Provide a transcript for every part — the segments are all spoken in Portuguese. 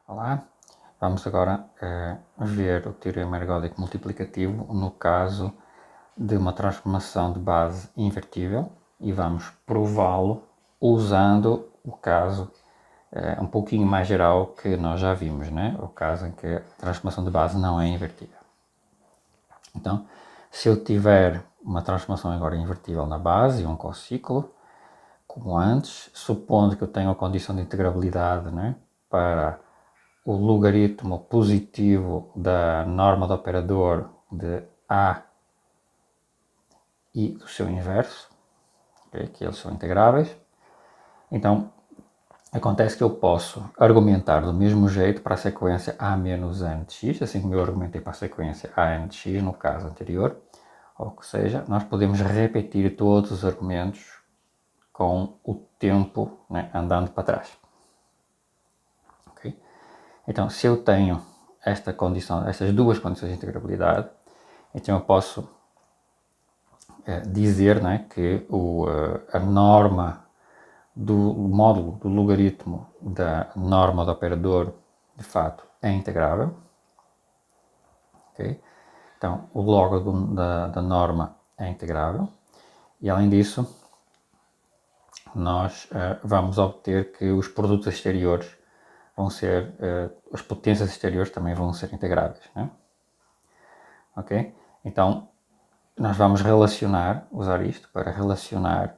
Olá, vamos agora ver o teorema ergódico multiplicativo no caso de uma transformação de base invertível e vamos prová-lo usando o caso um pouquinho mais geral que nós já vimos, né? O caso em que a transformação de base não é invertível. Então, se eu tiver uma transformação agora invertível na base e um cociclo, como antes, supondo que eu tenho a condição de integrabilidade, né, para o logaritmo positivo da norma do operador de A e do seu inverso, okay, que eles são integráveis. Então, acontece que eu posso argumentar do mesmo jeito para a sequência A menos n de x, assim como eu argumentei para a sequência AN de x no caso anterior, ou seja, nós podemos repetir todos os argumentos com o tempo, né, andando para trás. Okay? Então, se eu tenho estas duas condições de integrabilidade, então eu posso dizer, né, que a norma do módulo do logaritmo da norma do operador, de fato, é integrável. Okay? Então, o logo da norma é integrável. E, além disso, nós vamos obter que os produtos exteriores vão ser, as potências exteriores também vão ser integráveis. Né? Ok? Então, nós vamos usar isto para relacionar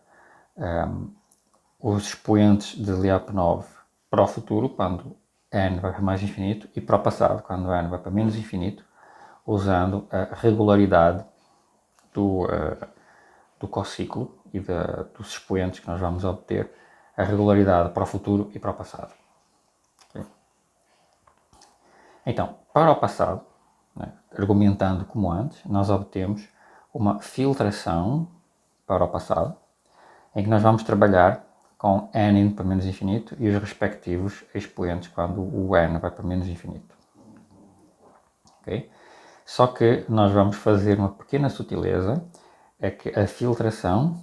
os expoentes de Lyapunov para o futuro, quando n vai para mais infinito, e para o passado, quando n vai para menos infinito, usando a regularidade do cociclo e dos expoentes que nós vamos obter, a regularidade para o futuro e para o passado. Okay? Então, para o passado, né, argumentando como antes, nós obtemos uma filtração para o passado, em que nós vamos trabalhar com n indo para menos infinito e os respectivos expoentes quando o n vai para menos infinito. Okay? Só que nós vamos fazer uma pequena sutileza, é que a filtração,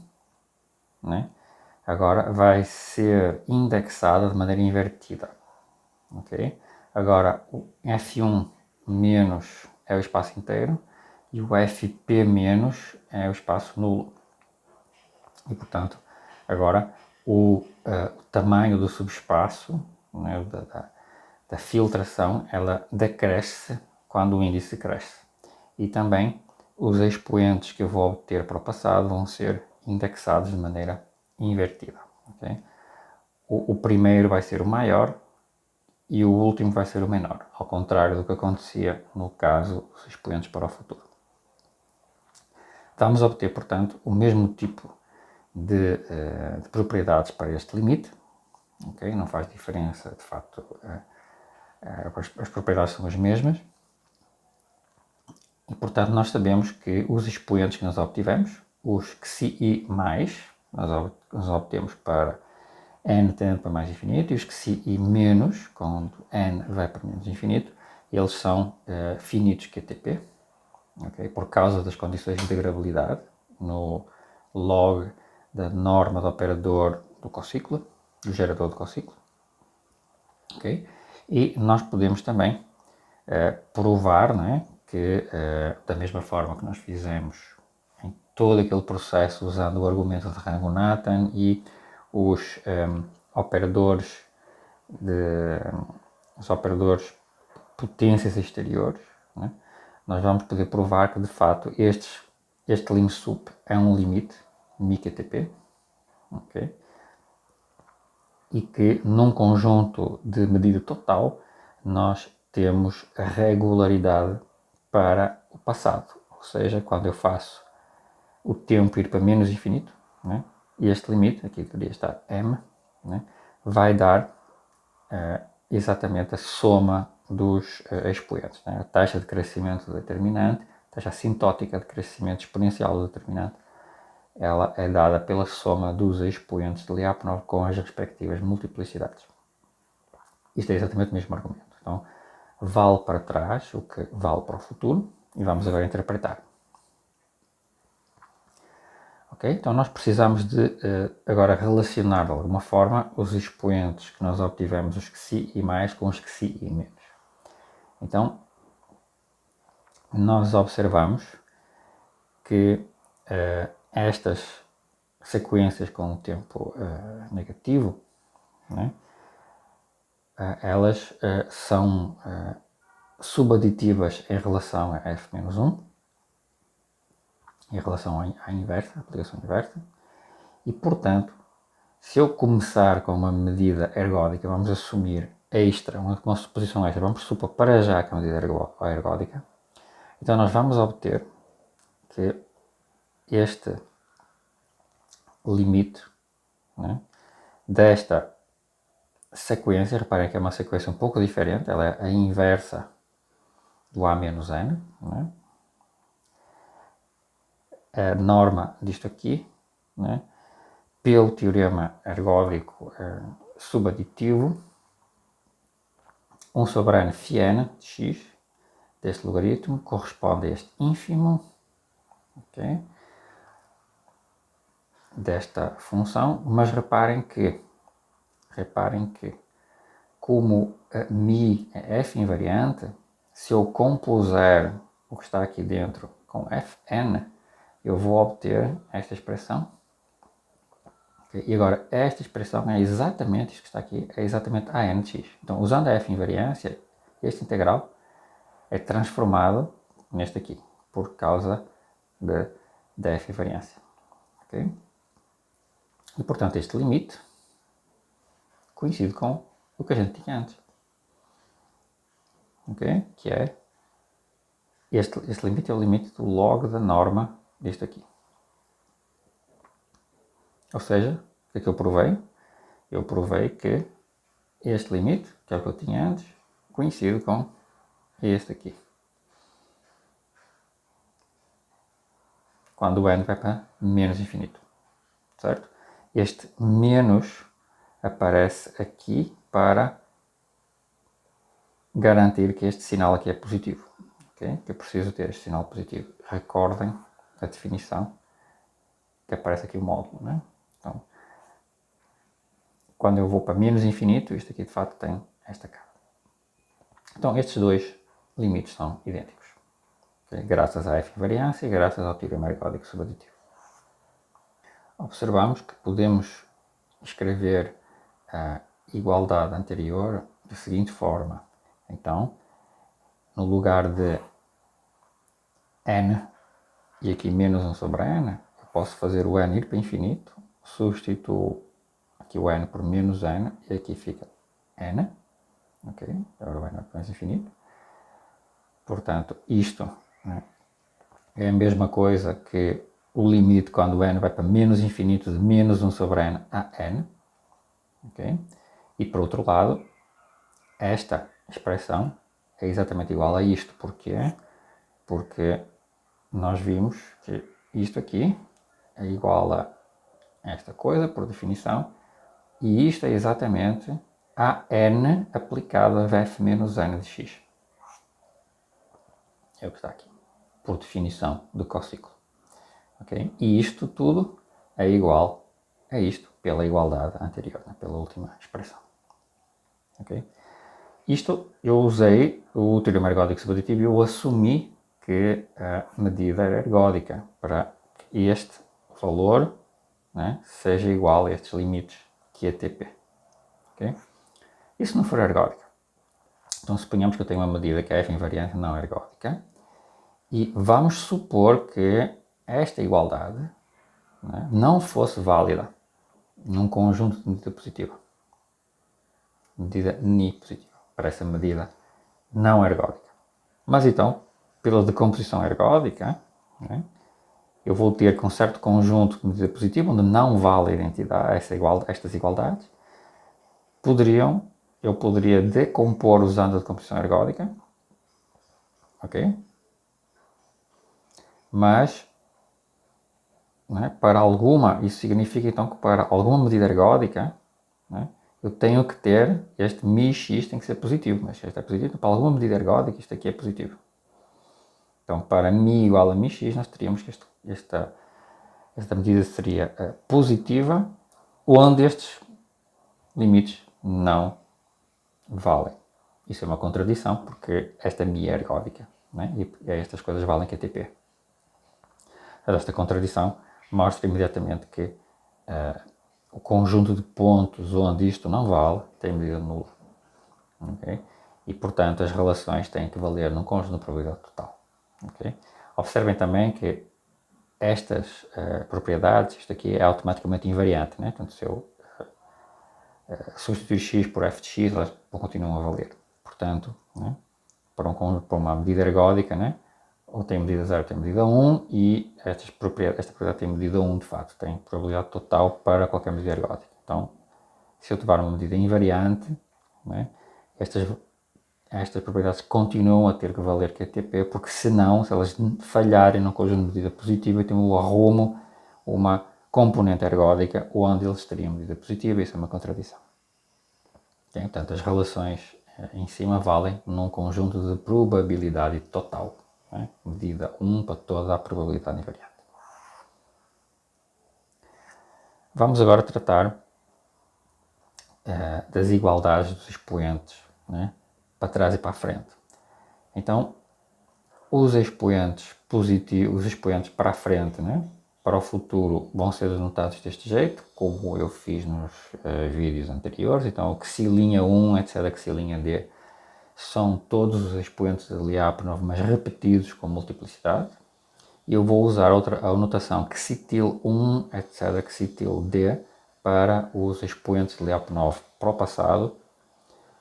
né, agora vai ser indexada de maneira invertida. Okay? Agora, o F1 menos é o espaço inteiro e o FP menos é o espaço nulo. E, portanto, agora o tamanho do subespaço, né, da filtração, ela decresce quando o índice cresce. E também os expoentes que eu vou obter para o passado vão ser indexados de maneira invertida. Okay? O primeiro vai ser o maior e o último vai ser o menor, ao contrário do que acontecia no caso dos expoentes para o futuro. Vamos obter, portanto, o mesmo tipo de propriedades para este limite. Okay? Não faz diferença, de facto, as propriedades são as mesmas. E, portanto, nós sabemos que os expoentes que nós obtivemos, os xi mais, nós obtemos para n tendendo para mais infinito, e os xi menos, quando n vai para menos infinito, eles são finitos QTP, okay? Por causa das condições de integrabilidade no log da norma do operador do cociclo, do gerador do cociclo. Okay? E nós podemos também provar, né, que da mesma forma que nós fizemos em todo aquele processo usando o argumento de Rango-Nathan e os operadores potências exteriores, né, nós vamos poder provar que de fato este lim sup é um limite MiQTP, okay? E que num conjunto de medida total nós temos a regularidade para o passado, ou seja, quando eu faço o tempo ir para menos infinito, né, e este limite, aqui deveria estar m, né, vai dar exatamente a soma dos expoentes, né, a taxa de crescimento do determinante, a taxa assintótica de crescimento exponencial do determinante, ela é dada pela soma dos expoentes de Lyapunov com as respectivas multiplicidades. Isto é exatamente o mesmo argumento. Então, vale para trás o que vale para o futuro e vamos agora interpretar. Ok? Então nós precisamos de agora relacionar de alguma forma os expoentes que nós obtivemos, os que si e mais, com os que si e menos. Então, nós observamos que estas sequências com o tempo negativo, né, elas são subaditivas em relação a f-1, em relação à inversa, à aplicação inversa, e portanto, se eu começar com uma medida ergódica, vamos assumir extra, uma suposição extra, vamos supor para já que a medida ergódica, então nós vamos obter que este limite, né, desta sequência, reparem que é uma sequência um pouco diferente, ela é a inversa do A menos N, né, a norma disto aqui, né, pelo teorema ergódico subaditivo, 1 sobre n φn de x, deste logaritmo, corresponde a este ínfimo, okay, desta função, mas reparem que como μ é f invariante, se eu compuser o que está aqui dentro com fn, eu vou obter esta expressão. Okay? E agora, esta expressão é exatamente, isto que está aqui, é exatamente a n de x. Então, usando a f invariância, este integral é transformado neste aqui, por causa da f invariância. Okay? E, portanto, este limite coincide com o que a gente tinha antes. Okay? Que é, este limite é o limite do log da norma disto aqui. Ou seja, o que é que eu provei? Eu provei que este limite, que é o que eu tinha antes, coincide com este aqui. Quando o n vai para menos infinito. Certo? Este menos aparece aqui para garantir que este sinal aqui é positivo. Okay? Que eu preciso ter este sinal positivo. Recordem a definição que aparece aqui o módulo. Né? Então, quando eu vou para menos infinito, isto aqui de facto tem esta cara. Então, estes dois limites são idênticos. Okay? Graças à f-invariância e graças ao teorema ergódico subaditivo. Observamos que podemos escrever a igualdade anterior da seguinte forma. Então, no lugar de n e aqui menos 1 sobre n, eu posso fazer o n ir para infinito, substituo aqui o n por menos n e aqui fica n. Ok? Agora o n vai para mais infinito. Portanto, isto, né, é a mesma coisa que o limite quando o n vai para menos infinito de menos 1 sobre n a n. Okay? E por outro lado, esta expressão é exatamente igual a isto. Porquê? Porque nós vimos que isto aqui é igual a esta coisa, por definição, e isto é exatamente a n aplicado a f menos n de x. É o que está aqui, por definição do cossículo. Okay? E isto tudo é igual a isto pela igualdade anterior, né? Pela última expressão. Okay? Isto eu usei o teorema ergódico subaditivo e eu assumi que a medida era ergódica para que este valor, né, seja igual a estes limites QTP. Okay? E se não for ergódica? Então suponhamos que eu tenho uma medida que é f invariante não ergódica e vamos supor que esta igualdade, né, não fosse válida num conjunto de medida positiva. Medida ni positiva. Para essa medida não ergódica. Mas então, pela decomposição ergódica, né, eu vou ter com certo conjunto de medida positiva, onde não vale a identidade, estas igualdades, eu poderia decompor usando a decomposição ergódica, ok? Mas, né, para alguma, isso significa então que para alguma medida ergódica, né, eu tenho que ter este μx tem que ser positivo, mas se este é positivo, para alguma medida ergódica isto aqui é positivo. Então, para μ igual a μx, nós teríamos que esta esta medida seria positiva, onde estes limites não valem. Isso é uma contradição, porque esta mi é ergódica, né? E estas coisas valem QTP. Esta contradição mostra imediatamente que o conjunto de pontos onde isto não vale tem medida nula. Okay? E, portanto, as relações têm que valer num conjunto de probabilidade total. Okay? Observem também que estas propriedades, isto aqui é automaticamente invariante, né? Portanto, se eu substituir x por f de x, elas continuam a valer. Portanto, né? para uma medida ergódica, né? Ou tem medida 0 ou tem medida 1, e esta propriedade tem medida 1 de facto, tem probabilidade total para qualquer medida ergódica. Então, se eu tiver uma medida invariante, né? Estas propriedades continuam a ter que valer QTP, porque senão, se elas falharem no conjunto de medida positiva, então eu arrumo uma componente ergódica onde eles teriam medida positiva, e isso é uma contradição. Okay? Portanto, as relações em cima valem num conjunto de probabilidade total, né? Medida 1 para toda a probabilidade invariante. Vamos agora tratar das igualdades dos expoentes, né? Para trás e para a frente. Então, os expoentes positivos, os expoentes para a frente, né? Para o futuro, vão ser denotados deste jeito, como eu fiz nos vídeos anteriores. Então, o xi'1, etc., xi', são todos os expoentes de Lyapunov, mas repetidos com multiplicidade. E eu vou usar a notação xi'1, etc., xi', para os expoentes de Lyapunov para o passado,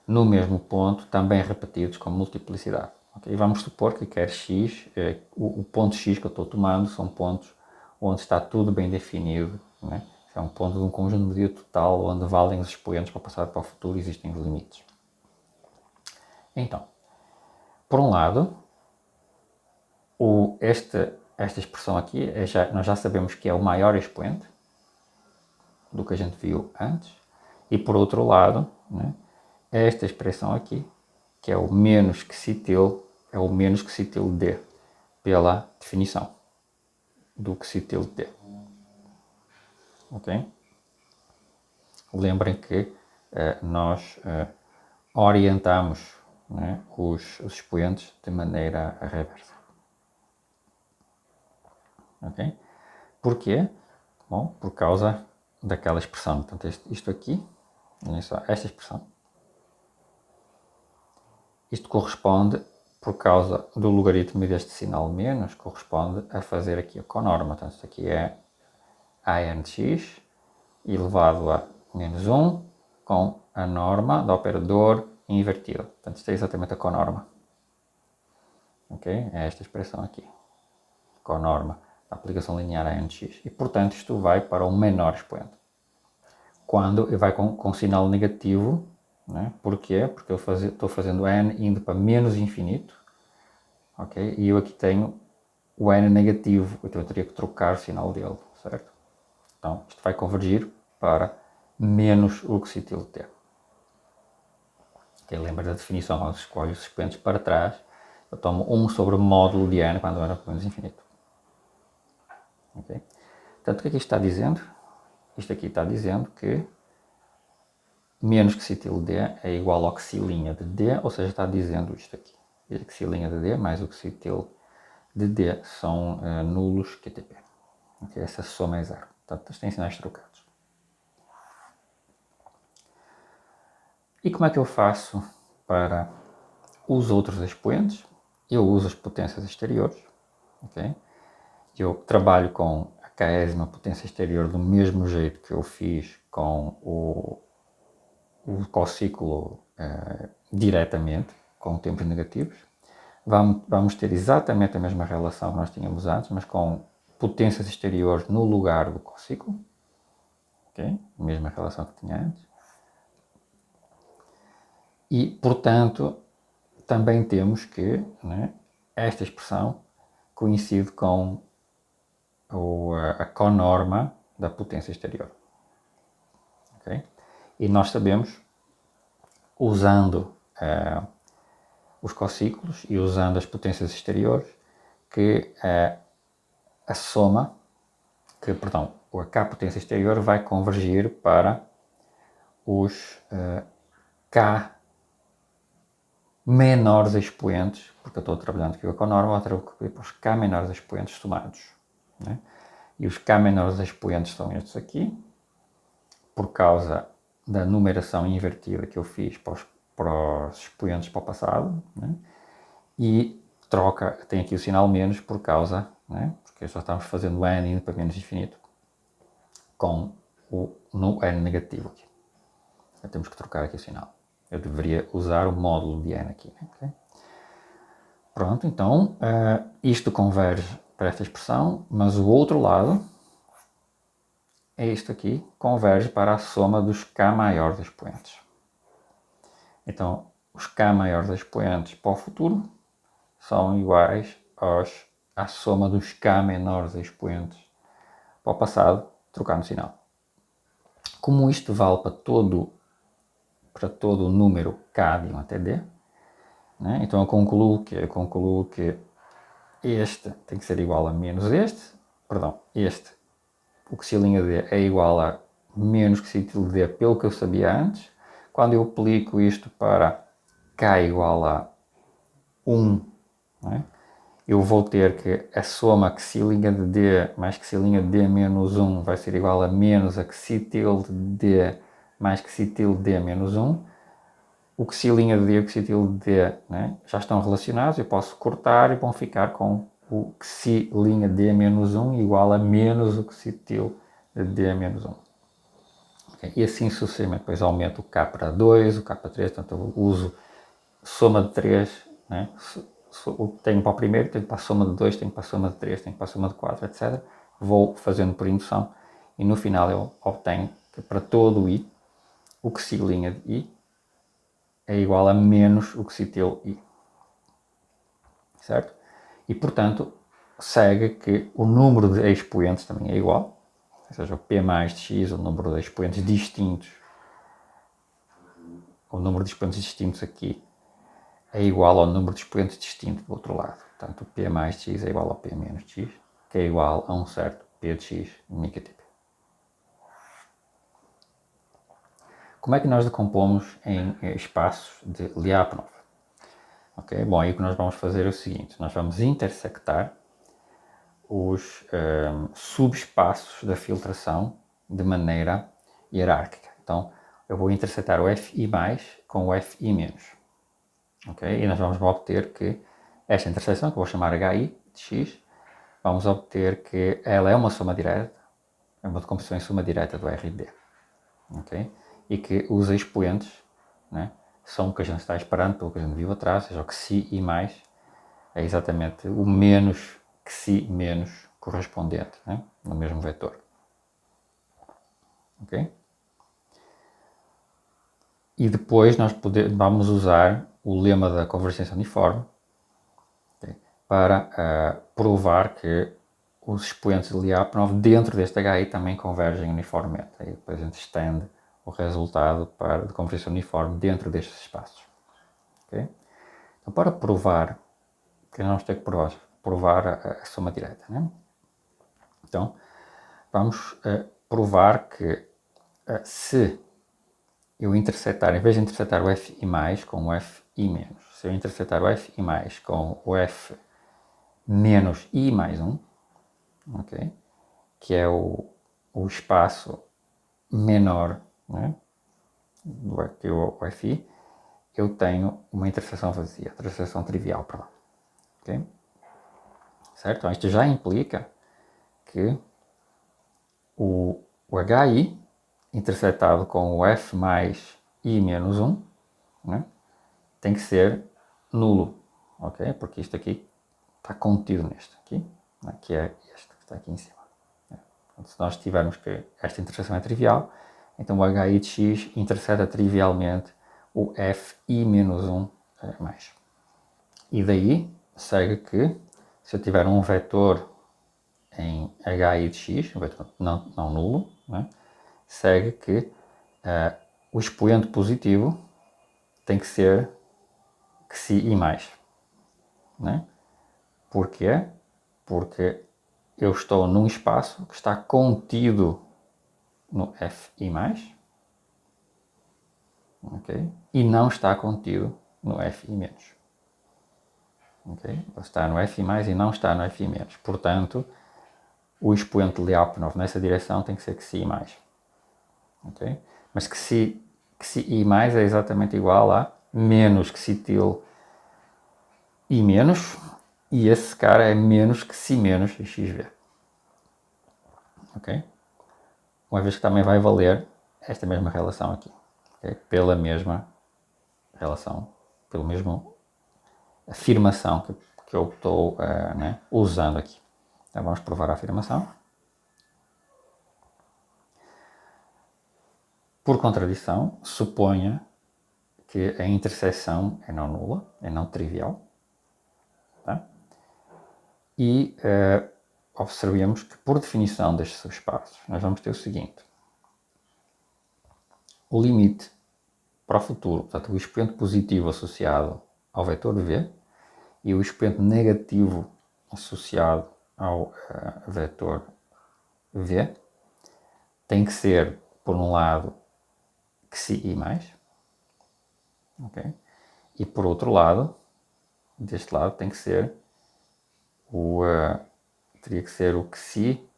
no mesmo ponto, também repetidos com multiplicidade. Okay? Vamos supor que quer x, o ponto x que eu estou tomando são pontos onde está tudo bem definido, né? É um ponto de um conjunto de medida total onde valem os expoentes para o passado e para o futuro, existem os limites. Então, por um lado, esta expressão aqui, nós já sabemos que é o maior expoente do que a gente viu antes, e por outro lado, né, esta expressão aqui, que é o menos xi', é o menos xi', d, pela definição do xi', d. Ok? Lembrem que nós orientamos, né, os expoentes de maneira reversa. Ok? Porquê? Bom, por causa daquela expressão. Portanto, isto aqui, olhem só, esta expressão, isto corresponde, por causa do logaritmo deste sinal menos, corresponde a fazer aqui a conorma. Portanto, isto aqui é an de x elevado a menos 1 com a norma do operador invertido. Portanto, isto é exatamente a conorma. Ok? É esta expressão aqui. Conorma da aplicação linear a n de x. E, portanto, isto vai para o menor expoente. Quando vai com sinal negativo, né? Porquê? Porque eu estou fazendo n indo para menos infinito, ok? E eu aqui tenho o n negativo, então eu teria que trocar o sinal dele, certo? Então, isto vai convergir para menos o xi', t. Okay? Lembra da definição, quando se escolhe os expoentes para trás, eu tomo 1 sobre o módulo de n quando era para menos infinito. Okay? Portanto, o que é que isto está dizendo? Isto aqui está dizendo que menos xi', d é igual ao xi' de d, ou seja, está dizendo isto aqui. O xi' de d mais o xi' de d são nulos QTP. Okay? Essa soma é zero. Portanto, isto tem sinais trocados. E como é que eu faço para os outros expoentes? Eu uso as potências exteriores. Okay? Eu trabalho com a késima potência exterior do mesmo jeito que eu fiz com o cociclo diretamente, com tempos negativos. Vamos ter exatamente a mesma relação que nós tínhamos antes, mas com potências exteriores no lugar do cociclo. Okay? A mesma relação que tinha antes. E, portanto, também temos que, né, esta expressão coincide com a conorma da potência exterior. Okay? E nós sabemos, usando os cociclos e usando as potências exteriores, que a soma perdão, a K potência exterior vai convergir para os K menores expoentes, porque eu estou trabalhando aqui com a norma, vou trabalhar para os K menores expoentes somados. Né? E os K menores expoentes são estes aqui, por causa da numeração invertida que eu fiz para os expoentes para o passado, né? E tem aqui o sinal menos por causa, né? Porque já estamos fazendo n indo para menos infinito, com no n negativo aqui. Então, temos que trocar aqui o sinal. Eu deveria usar o módulo de n aqui. Né? Okay? Pronto, então isto converge para esta expressão, mas o outro lado é isto aqui, converge para a soma dos k maiores expoentes. Então, os k maiores expoentes para o futuro são iguais à soma dos k menores expoentes para o passado, trocar no sinal. Como isto vale para todo o número k de 1 até d, né? Então eu concluo que este tem que ser igual a menos este, o que sin d é igual a menos que sin d pelo que eu sabia antes. Quando eu aplico isto para k igual a 1, né? Eu vou ter que a soma que sin de d mais que sin de d menos 1 vai ser igual a menos a que sin tilde d mais que sin tilde d menos 1. O que sin de d e o que sin tilde d, né, já estão relacionados, eu posso cortar e vão ficar com o que sin d menos 1 igual a menos o que sin tilde d menos 1. Okay? E assim sucessivamente, depois aumento o k para 2, o k para 3, portanto eu uso soma de 3, né? Tenho para o primeiro, tenho para a soma de 2, tenho para a soma de 3, tenho para a soma de 4, etc. Vou fazendo por indução e no final eu obtenho que para todo i, o que sin de i é igual a menos o que sin tilde i. Certo? E portanto, segue que o número de expoentes também é igual, ou seja, o p mais de x, o número de expoentes distintos, o número de expoentes distintos aqui é igual ao número de expoentes distinto do outro lado. Portanto, o P mais de x é igual ao P menos de x, que é igual a um certo P de x negativo. Como é que nós decompomos em espaços de Lyapunov? Okay? Bom, aí o que nós vamos fazer é o seguinte, nós vamos intersectar os subespaços da filtração de maneira hierárquica. Então, eu vou intersectar o Fi mais com o Fi-. Okay? E nós vamos obter que esta interseção, que eu vou chamar HI de x, vamos obter que ela é uma soma direta, é uma decomposição em soma direta do RD. Okay? E que os expoentes, né, são o que a gente está esperando, pelo que a gente viu atrás, ou seja, o que si e mais é exatamente o menos que si menos correspondente, né, no mesmo vetor. Okay? E depois nós vamos usar o lema da convergência uniforme, okay, para provar que os expoentes de Lyapunov dentro deste HI também convergem uniformemente. Aí depois a gente estende o resultado de convergência uniforme dentro destes espaços. Okay? Então, para provar, que nós vamos ter que provar a soma direta. Né? Então, vamos provar que se eu intersetar, em vez de intersetar o Fi mais com o Fi menos, se eu intersetar o Fi mais com o F menos I mais 1, okay, que é o espaço menor, né, que o Fi, eu tenho uma interseção vazia, interseção trivial, perdão. Okay? Certo? Então, isto já implica que o HI intersetado com o F mais I menos 1, né, tem que ser nulo, ok? Porque isto aqui está contido neste aqui, né, que é este que está aqui em cima. Então, se nós tivermos que esta interseção é trivial, então o HI de x interseta trivialmente o Fi menos 1 mais. E daí segue que se eu tiver um vetor em HI de x, um vetor não nulo, né, segue que o expoente positivo tem que ser que si i mais. Né? Porquê? Porque eu estou num espaço que está contido no Fi+, okay? E não está contido no Fi-. Okay? Está no Fi+, e não está no Fi-. Portanto, o expoente de Lyapunov nessa direção tem que ser que Xi+. Okay? Mas que Xi I+ é exatamente igual a menos que Xi-til I-, e esse cara é menos que Xi- e XV. Ok? Uma vez que também vai valer esta mesma relação aqui. Okay? Pela mesma relação, pela mesma afirmação que eu estou usando aqui. Então vamos provar a afirmação. Por contradição, suponha que a interseção é não nula, é não trivial. Tá? E observemos que, por definição destes subespaços, nós vamos ter o seguinte. O limite para o futuro, portanto, o expoente positivo associado ao vetor V e o expoente negativo associado ao vetor V tem que ser, por um lado, Xi+, okay? E por outro lado, deste lado, tem que ser teria que ser o Xi-til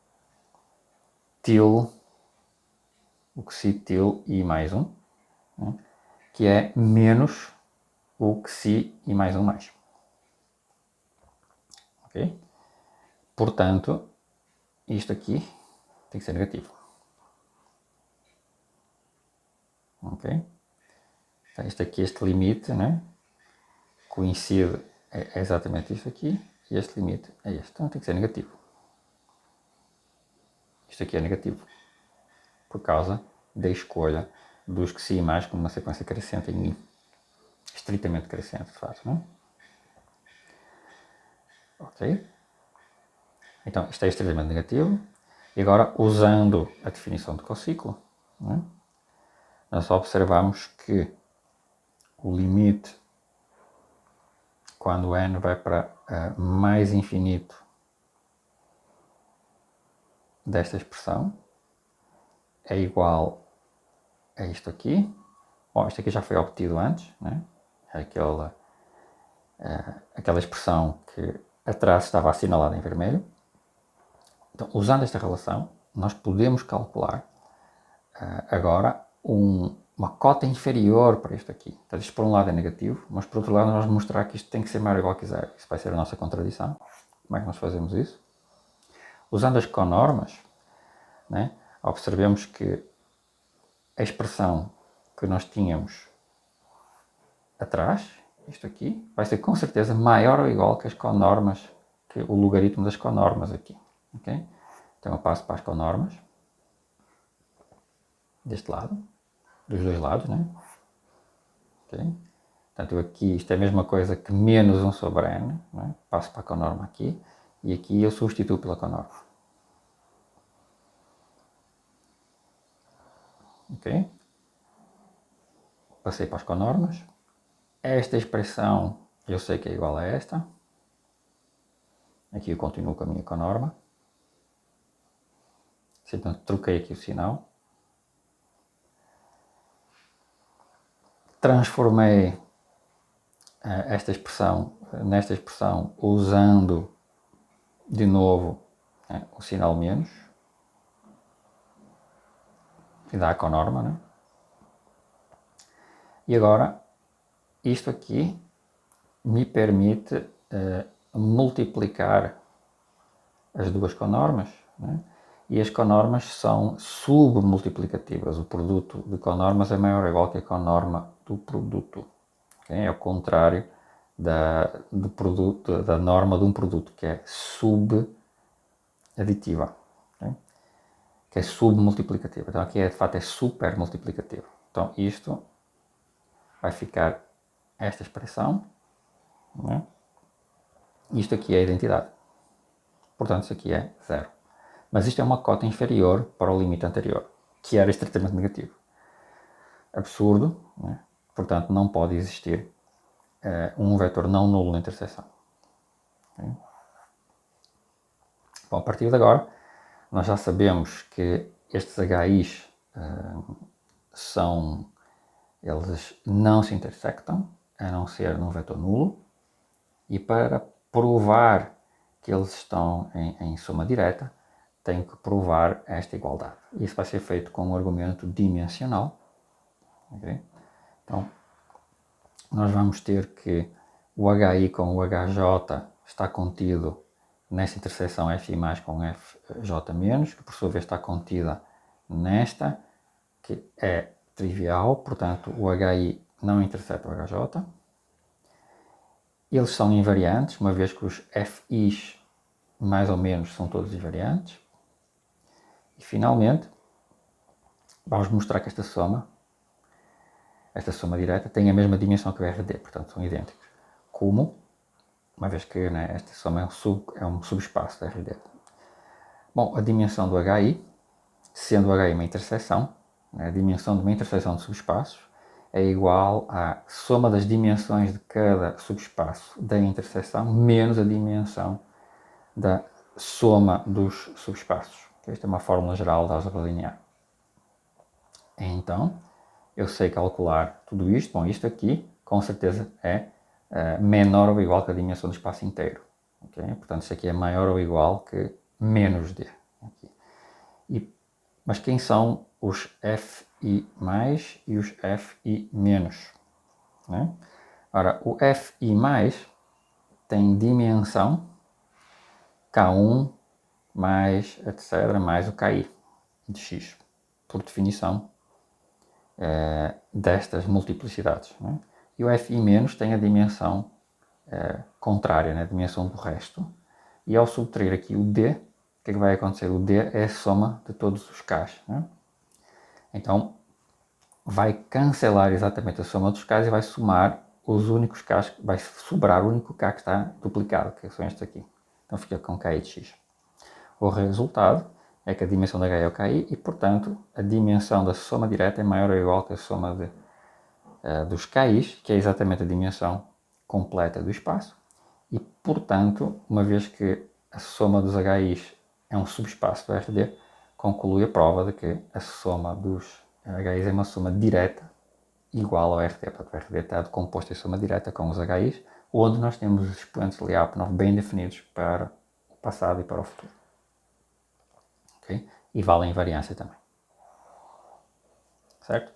I+1, né? Que é menos o Xi I+1+. Ok? Portanto, isto aqui tem que ser negativo. Ok? Então, isto aqui, este limite, né? Coincide, é exatamente isto aqui, e este limite é este. Então tem que ser negativo. Isto aqui é negativo, por causa da escolha dos Xi+, como uma sequência crescente em I. Estritamente crescente, de facto, não é? Ok? Então, isto é estritamente negativo. E agora, usando a definição de cociclo, né, nós observamos que o limite, quando n vai para mais infinito desta expressão, é igual a isto aqui. Bom, isto aqui já foi obtido antes, né? Aquela expressão que atrás estava assinalada em vermelho. Então, usando esta relação, nós podemos calcular agora uma cota inferior para isto aqui. Então, isto por um lado é negativo, mas por outro lado nós vamos mostrar que isto tem que ser maior ou igual que zero. Isso vai ser a nossa contradição. Como é que nós fazemos isso? Usando as conormas, né, observemos que a expressão que nós tínhamos atrás, isto aqui, vai ser com certeza maior ou igual que as conormas, que o logaritmo das conormas aqui. Okay? Então eu passo para as conormas, deste lado, dos dois lados, né? Okay? Portanto, aqui isto é a mesma coisa que menos 1 sobre n, né? Passo para a conorma aqui, e aqui eu substituo pela conorma. Ok? Passei para as conormas. Esta expressão eu sei que é igual a esta. Aqui eu continuo com a minha conorma. Portanto, troquei aqui o sinal. Transformei esta expressão nesta expressão usando de novo o sinal menos. E dá a conorma, né? E agora, isto aqui me permite multiplicar as duas conormas, né? E as conormas são submultiplicativas. O produto de conormas é maior ou igual que a conorma do produto. Okay? É o contrário da norma de um produto, que é subaditiva, okay? Que é submultiplicativa. Então aqui de fato é supermultiplicativa. Então isto vai ficar esta expressão, né? Isto aqui é a identidade. Portanto, isso aqui é zero. Mas isto é uma cota inferior para o limite anterior, que era estritamente negativo. Absurdo, né? Portanto, não pode existir um vetor não nulo na interseção. Okay? Bom, a partir de agora, nós já sabemos que estes HIs eles não se intersectam, a não ser num vetor nulo, e para provar que eles estão em soma direta, tenho que provar esta igualdade. Isso vai ser feito com um argumento dimensional. Okay? Então, nós vamos ter que o HI com o HJ está contido nesta interseção FI mais com FJ menos, que por sua vez está contida nesta, que é trivial, portanto o HI não intersecta o HJ. Eles são invariantes, uma vez que os FIs mais ou menos são todos invariantes. E finalmente, vamos mostrar que esta soma direta, tem a mesma dimensão que o RD, portanto são idênticos. Como, uma vez que esta soma é um subespaço da RD. Bom, a dimensão do HI, sendo o HI uma interseção, a dimensão de uma interseção de subespaços é igual à soma das dimensões de cada subespaço da interseção menos a dimensão da soma dos subespaços. Esta é uma fórmula geral da álgebra linear. Então, eu sei calcular tudo isto. Bom, isto aqui, com certeza, é menor ou igual que a dimensão do espaço inteiro. Okay? Portanto, isto aqui é maior ou igual que menos d. Mas quem são os FI mais e os FI menos? Né? Ora, o FI mais tem dimensão K1 mais, etc., mais o KI de X, por definição destas multiplicidades. Né? E o FI menos tem a dimensão contrária, né? A dimensão do resto. E ao subtrair aqui o D, o que é que vai acontecer? O D é a soma de todos os Ks. Né? Então, vai cancelar exatamente a soma dos Ks e vai somar os únicos Ks, vai sobrar o único K que está duplicado, que são estes aqui. Então fica com KI de X. O resultado é que a dimensão da H é o KI e, portanto, a dimensão da soma direta é maior ou igual que a soma dos KIs, que é exatamente a dimensão completa do espaço. E, portanto, uma vez que a soma dos HIs é um subespaço do RD, conclui a prova de que a soma dos HIs é uma soma direta igual ao RD. Portanto, o RD está decomposto em soma direta com os HIs, onde nós temos os expoentes de Lyapunov bem definidos para o passado e para o futuro. Okay? E vale a invariância também. Certo?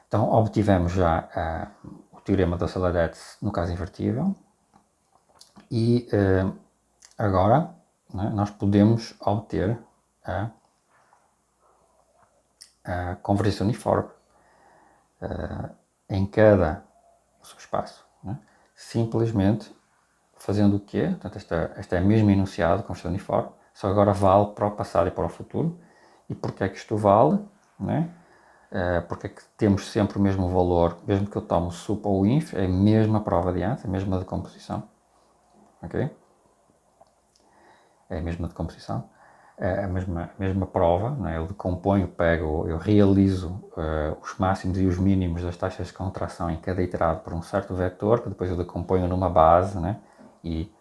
Então, obtivemos já o teorema da Saladez no caso invertível. E agora nós podemos obter a convergência uniforme em cada subespaço. Né? Simplesmente fazendo o quê? Portanto, esta é a mesma enunciado, convergência uniforme, só agora vale para o passado e para o futuro. E porquê é que isto vale? Né? Porque é que temos sempre o mesmo valor, mesmo que eu tome o sup ou o inf, é a mesma prova de antes, a mesma decomposição. Ok? É a mesma decomposição, é a mesma prova, né? Eu decomponho, eu realizo os máximos e os mínimos das taxas de contração em cada iterado por um certo vetor, que depois eu decomponho numa base, né? E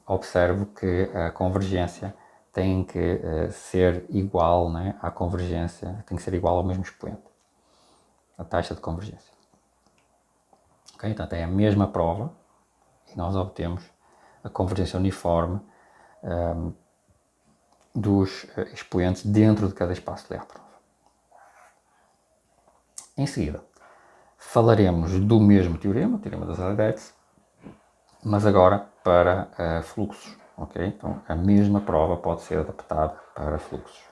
observo que a convergência tem que ser igual, né, à convergência, tem que ser igual ao mesmo expoente, a taxa de convergência. Okay? Então é a mesma prova e nós obtemos a convergência uniforme dos expoentes dentro de cada espaço de Lyapunov. Em seguida, falaremos do mesmo teorema, o teorema das Saladez, mas agora para fluxos. Okay? Então, a mesma prova pode ser adaptada para fluxos.